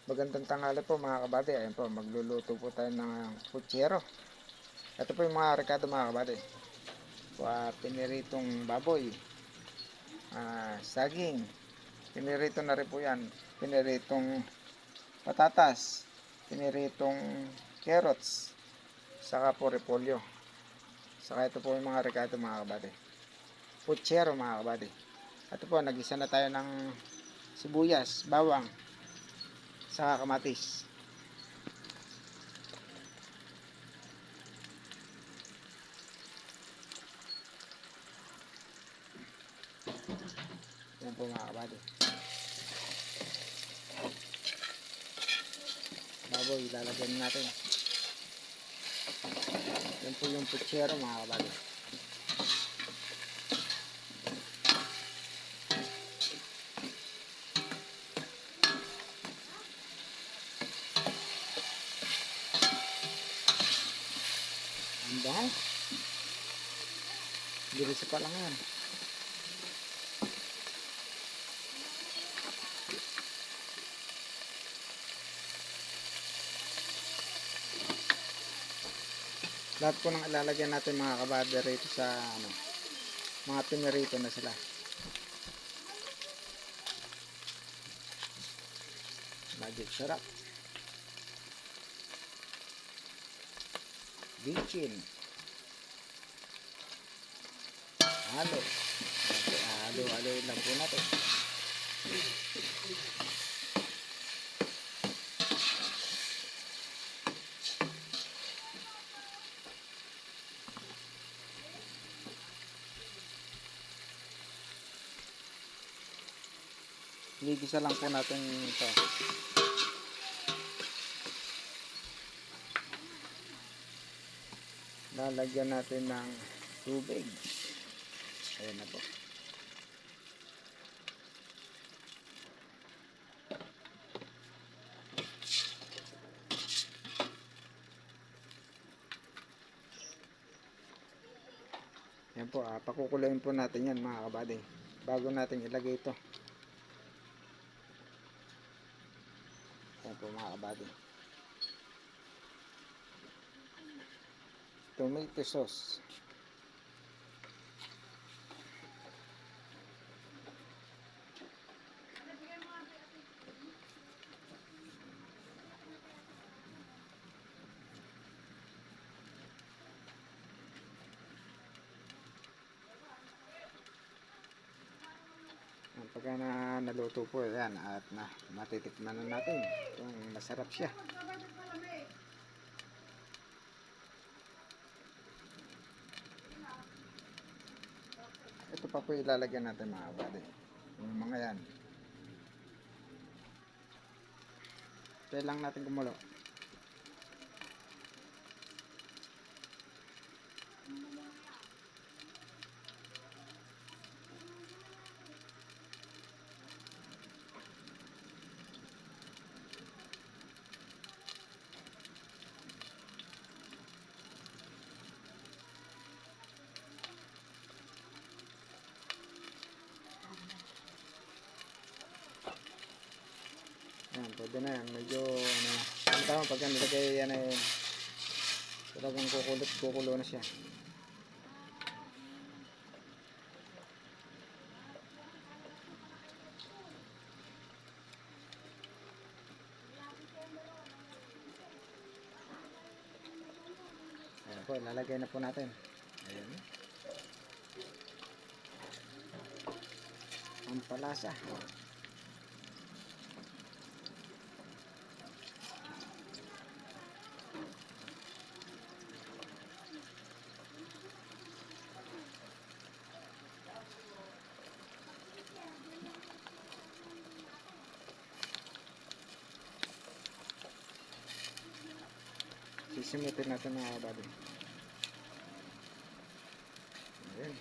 Magandang tanghali po mga kabady. Ayun po, magluluto po tayo ng putsero. Ito po yung mga rekado mga kabady. Piniritong baboy, saging, pinirito na rin po yan. Piniritong patatas, piniritong carrots, saka po repolyo. Saka ito po yung mga rekado mga kabady. Putsero mga kabady. Ito po, nagisa na tayo ng sibuyas, bawang, saka kamatis. Yan po mga kabady. Baboy, ilalagyan natin. Yan po yung putsero mga kabady. Handa. Bilis pa lang yan. Lahat po nang ilalagyan natin mga kabady rito sa mga pinirito na sila. Magic sarap. Bitchin. Halo. Halo lang po natin. Ligisa lang po natin ito. Lalagyan natin ng tubig. Ayan na po. Ayan po, pakukulayin po natin yan mga kabady bago natin ilagay ito. Ayan po mga kabady. Tomato sauce. Pagka naluto po yan at matitikman na natin kung masarap siya. Ito pa po ilalagyan natin mga kabady. Yung mga yan. Kaya lang natin kumulo. Ayan, pwede na yan. Medyo ang tama pag nilagay yan ay talagang kukulo na siya. Ayan po, lalagay na po natin. Ayan. Ang palasa. Sisimitin natin mga kabady. Ayan.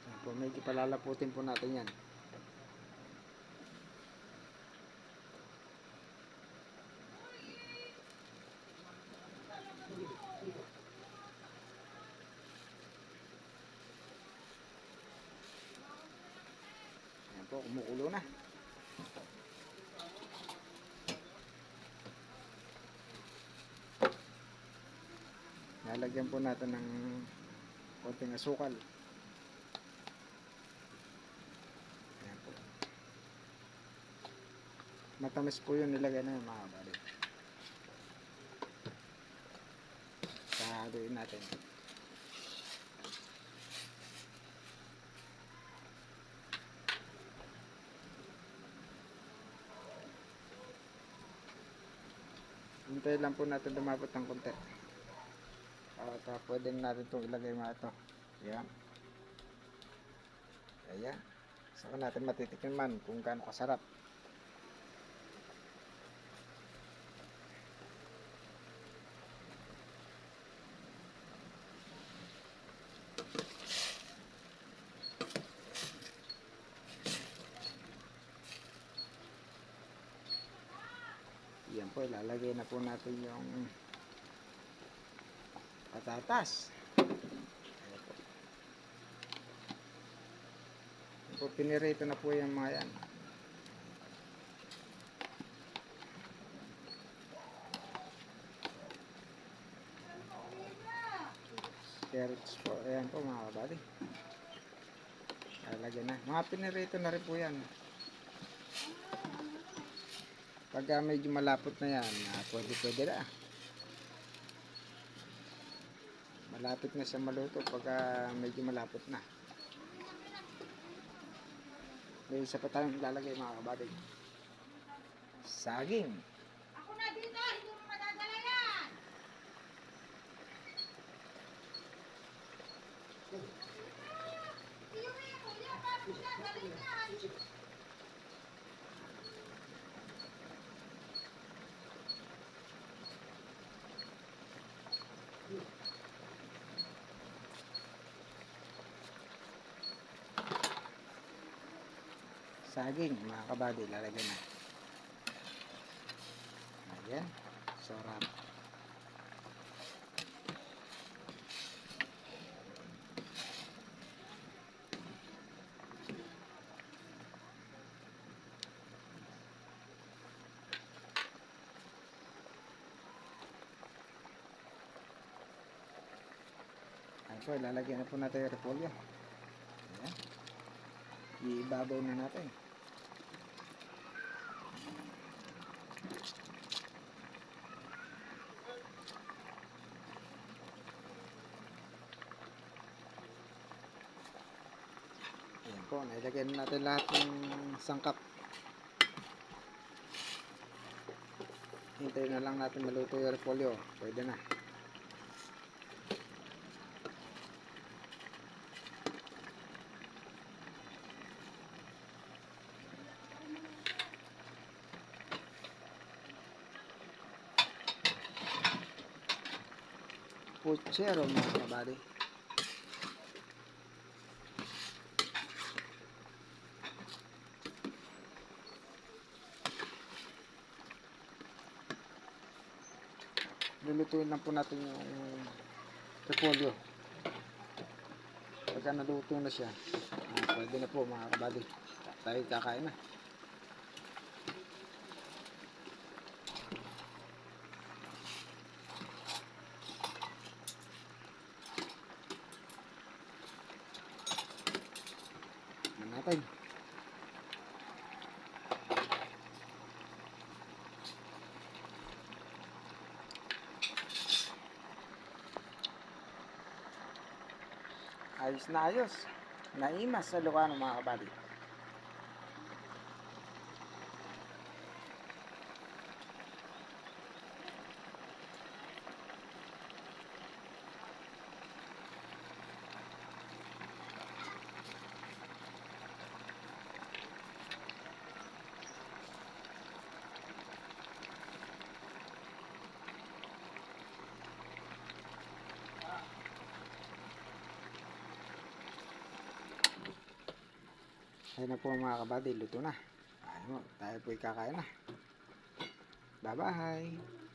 Ayan po, medyo palalaputin po natin yan. po, kumukulo na. Lalagyan po natin ng konting asukal. Ayan po. Matamis po yun, nilagay na yun mga kabady. Haluin natin. Hintayin lang po natin lumapot ng konti. At pwede natin itong ilagay mga ito. Ayan. Ayan. Saka natin matitikman kung gaano kasarap. Yan po, ilalagay na po natin yung patatas. Ayan po. Yan po, pinirito na po yung mga yan. Carrots po, ayan po mga kabady. Ilalagay na. Mga pinirito na rin po yan. Pag medyo malapot na yan, pwede na. Malapit na siya maluto pag medyo malapot na. May isa pa tayong ilalagay mga kabady. Saging. Ako na dito, hindi mo madadala yan. Iuwi ko yan, paano siya galing yan? Saging mga kabady, lalagay na. Ayan, sarap. Ayan po, lalagyan na po natin yung repolyo. Ayan. Iibabaw na natin. Ayan po, nailagay na natin lahat ng sangkap. Hintayin na lang natin maluto yung repolyo. Pwede na. Puchero mga kabady. Lulutuin lang po natin yung repolyo. Pagka naluto na siya, pwede na po mga kabady. Tayo kakain na. Natin. Ayos na ayos. Naimas sa Ilocano mga kabady. Ayun na po mga kabady, luto na. Ayun mo, tayo po kakain na. Bye bye.